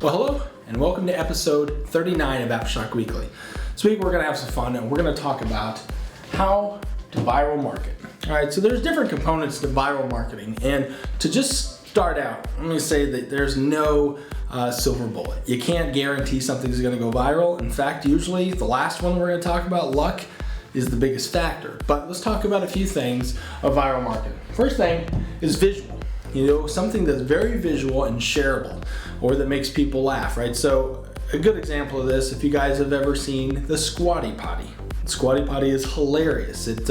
Well, hello, and welcome to episode 39 of Aftershock Weekly. This week we're going to have some fun, and we're going to talk about how to viral market. All right, so there's different components to viral marketing, and to just start out, let me say that there's no silver bullet. You can't guarantee something's going to go viral. In fact, usually the last one we're going to talk about, luck, is the biggest factor. But let's talk about a few things of viral marketing. First thing is visual. You know, something that's very visual and shareable, or that makes people laugh, right? So a good example of this, if you guys have ever seen the Squatty Potty. The Squatty Potty is hilarious. It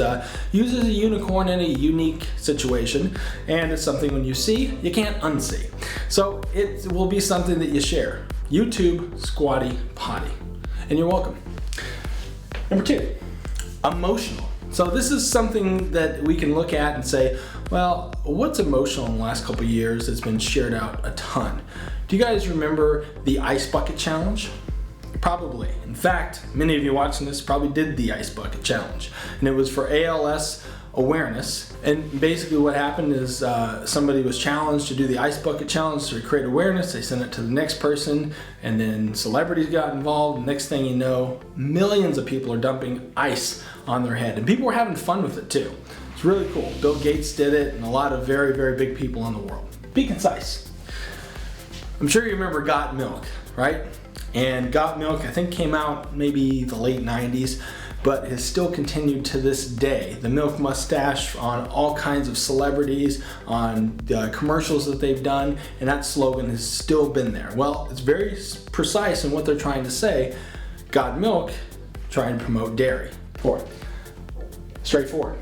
uses a unicorn in a unique situation, and it's something when you see, you can't unsee. So it will be something that you share. YouTube Squatty Potty, and you're welcome. Number two, emotional. So this is something that we can look at and say, well, what's emotional in the last couple of years that's been shared out a ton? Do you guys remember the Ice Bucket Challenge? Probably. In fact, many of you watching this probably did the Ice Bucket Challenge. And it was for ALS awareness. And basically what happened is somebody was challenged to do the Ice Bucket Challenge to create awareness. They sent it to the next person, and then celebrities got involved. Next thing you know, millions of people are dumping ice on their head. And people were having fun with it too. It's really cool. Bill Gates did it, and a lot of very, very big people in the world. Be concise. I'm sure you remember Got Milk, right? And Got Milk, I think, came out maybe the late 90s, but has still continued to this day. The milk mustache on all kinds of celebrities, on the commercials that they've done, and that slogan has still been there. Well, it's very precise in what they're trying to say. Got Milk, trying to promote dairy. Straightforward.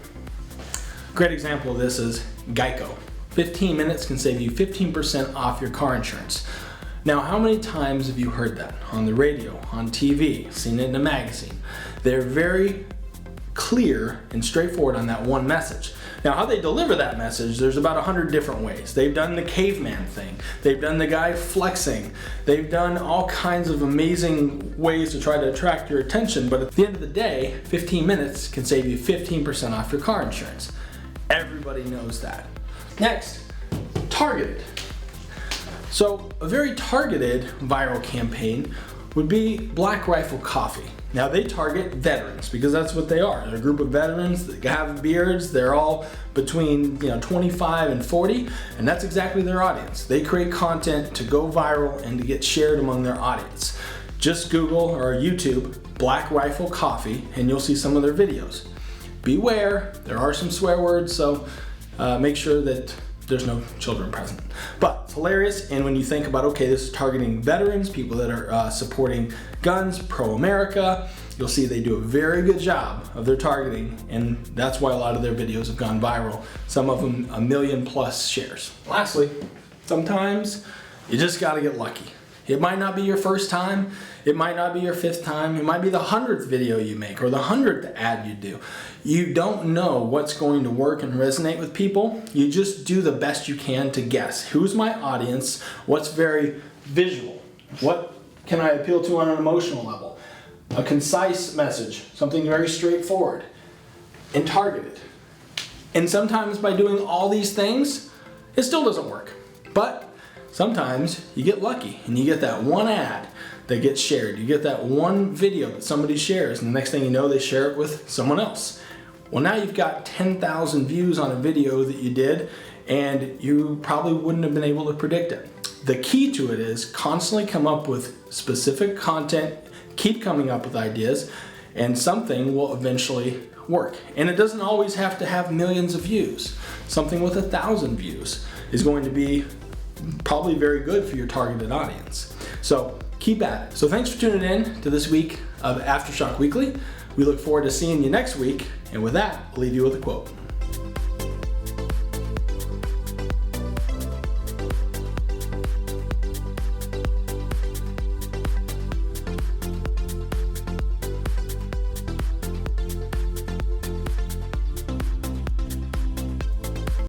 Great example of this is Geico. 15 minutes can save you 15% off your car insurance. Now, how many times have you heard that on the radio, on TV, seen it in a magazine? They're very clear and straightforward on that one message. Now, how they deliver that message, there's about 100 different ways. They've done the caveman thing. They've done the guy flexing. They've done all kinds of amazing ways to try to attract your attention, but at the end of the day, 15 minutes can save you 15% off your car insurance. Everybody knows that. Next, targeted. So a very targeted viral campaign would be Black Rifle Coffee. Now they target veterans because that's what they are. They're a group of veterans that have beards. They're all between 25 and 40, and that's exactly their audience. They create content to go viral and to get shared among their audience. Just Google or YouTube Black Rifle Coffee and you'll see some of their videos. Beware, there are some swear words, so make sure that there's no children present. But it's hilarious, and when you think about, okay, this is targeting veterans, people that are supporting guns, pro-America, you'll see they do a very good job of their targeting, and that's why a lot of their videos have gone viral. Some of them 1 million+ shares. Lastly, sometimes you just gotta get lucky. It might not be your first time, it might not be your 5th time, it might be the 100th video you make or the 100th ad you do. You don't know what's going to work and resonate with people. You just do the best you can to guess. Who's my audience? What's very visual? What can I appeal to on an emotional level? A concise message, something very straightforward and targeted. And sometimes by doing all these things, it still doesn't work. But sometimes you get lucky and you get that one ad that gets shared. You get that one video that somebody shares, and the next thing you know, they share it with someone else. Well, now you've got 10,000 views on a video that you did, and you probably wouldn't have been able to predict it. The key to it is constantly come up with specific content, keep coming up with ideas, and something will eventually work. And it doesn't always have to have millions of views. Something with 1,000 views is going to be probably very good for your targeted audience. So keep at it. So thanks for tuning in to this week of Aftershock Weekly. We look forward to seeing you next week. And with that, I'll leave you with a quote.